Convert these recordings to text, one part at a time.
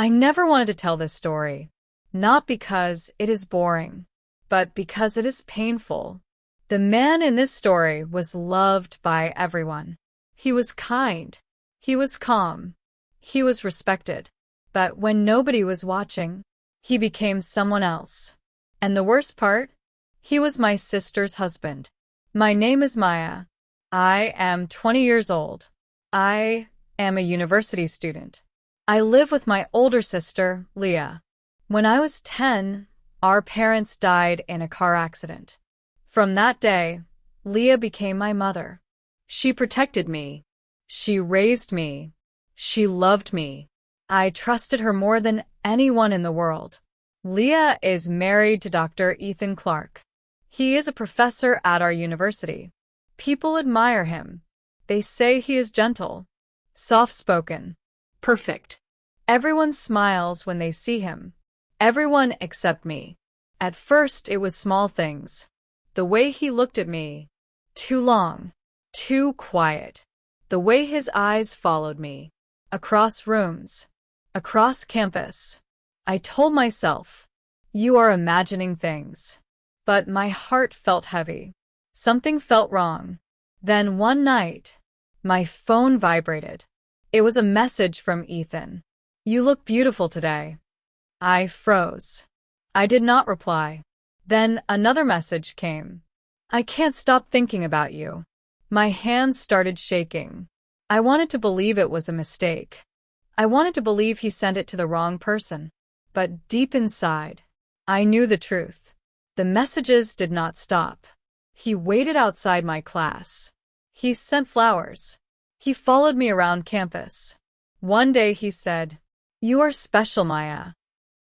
I never wanted to tell this story, not because it is boring, but because it is painful. The man in this story was loved by everyone. He was kind. He was calm. He was respected. But when nobody was watching, he became someone else. And the worst part? He was my sister's husband. My name is Maya. I am 20 years old. I am a university student. I live with my older sister, Leah. When I was 10, our parents died in a car accident. From that day, Leah became my mother. She protected me. She raised me. She loved me. I trusted her more than anyone in the world. Leah is married to Dr. Ethan Clark. He is a professor at our university. People admire him. They say he is gentle, soft-spoken, perfect. Everyone smiles when they see him. Everyone except me. At first, it was small things. The way he looked at me. Too long. Too quiet. The way his eyes followed me. Across rooms. Across campus. I told myself, you are imagining things. But my heart felt heavy. Something felt wrong. Then one night, my phone vibrated. It was a message from Ethan. You look beautiful today. I froze. I did not reply. Then another message came. I can't stop thinking about you. My hands started shaking. I wanted to believe it was a mistake. I wanted to believe he sent it to the wrong person. But deep inside, I knew the truth. The messages did not stop. He waited outside my class. He sent flowers. He followed me around campus. One day he said, "You are special, Maya."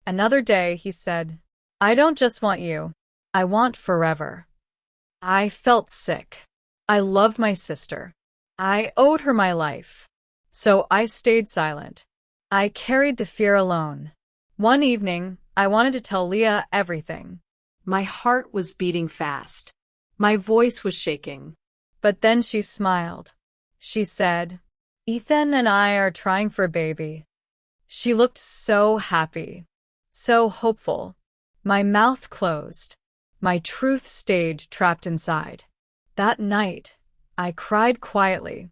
Another day he said, "I don't just want you. I want forever." I felt sick. I loved my sister. I owed her my life. So I stayed silent. I carried the fear alone. One evening, I wanted to tell Leah everything. My heart was beating fast. My voice was shaking. But then she smiled. She said, "Ethan and I are trying for a baby." She looked so happy, so hopeful. My mouth closed. My truth stayed trapped inside. That night, I cried quietly.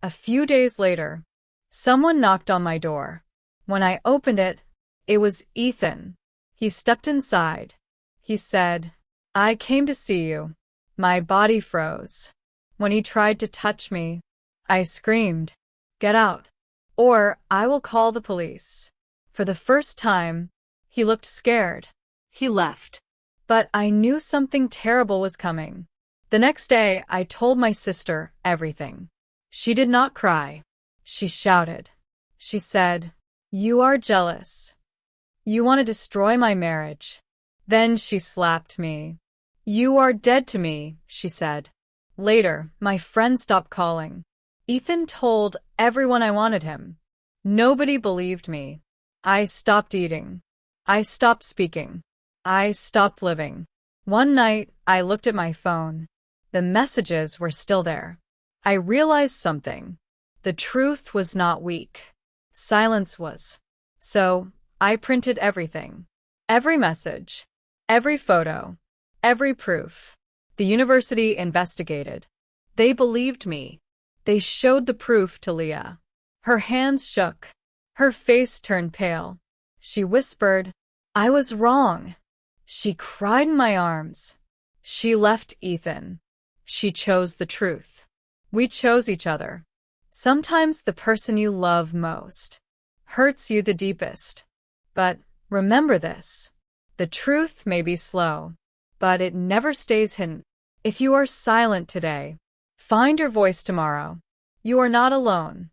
A few days later, someone knocked on my door. When I opened it, it was Ethan. He stepped inside. He said, "I came to see you." My body froze. When he tried to touch me, I screamed, "Get out, or I will call the police." For the first time, he looked scared. He left. But I knew something terrible was coming. The next day, I told my sister everything. She did not cry. She shouted. She said, "You are jealous. You want to destroy my marriage." Then she slapped me. "You are dead to me," she said. Later, my friend stopped calling. Ethan told everyone I wanted him. Nobody believed me. I stopped eating. I stopped speaking. I stopped living. One night, I looked at my phone. The messages were still there. I realized something. The truth was not weak. Silence was. So, I printed everything. Every message. Every photo. Every proof. The university investigated. They believed me. They showed the proof to Leah. Her hands shook. Her face turned pale. She whispered, "I was wrong." She cried in my arms. She left Ethan. She chose the truth. We chose each other. Sometimes the person you love most hurts you the deepest. But remember this. The truth may be slow, but it never stays hidden. If you are silent today, find your voice tomorrow. You are not alone.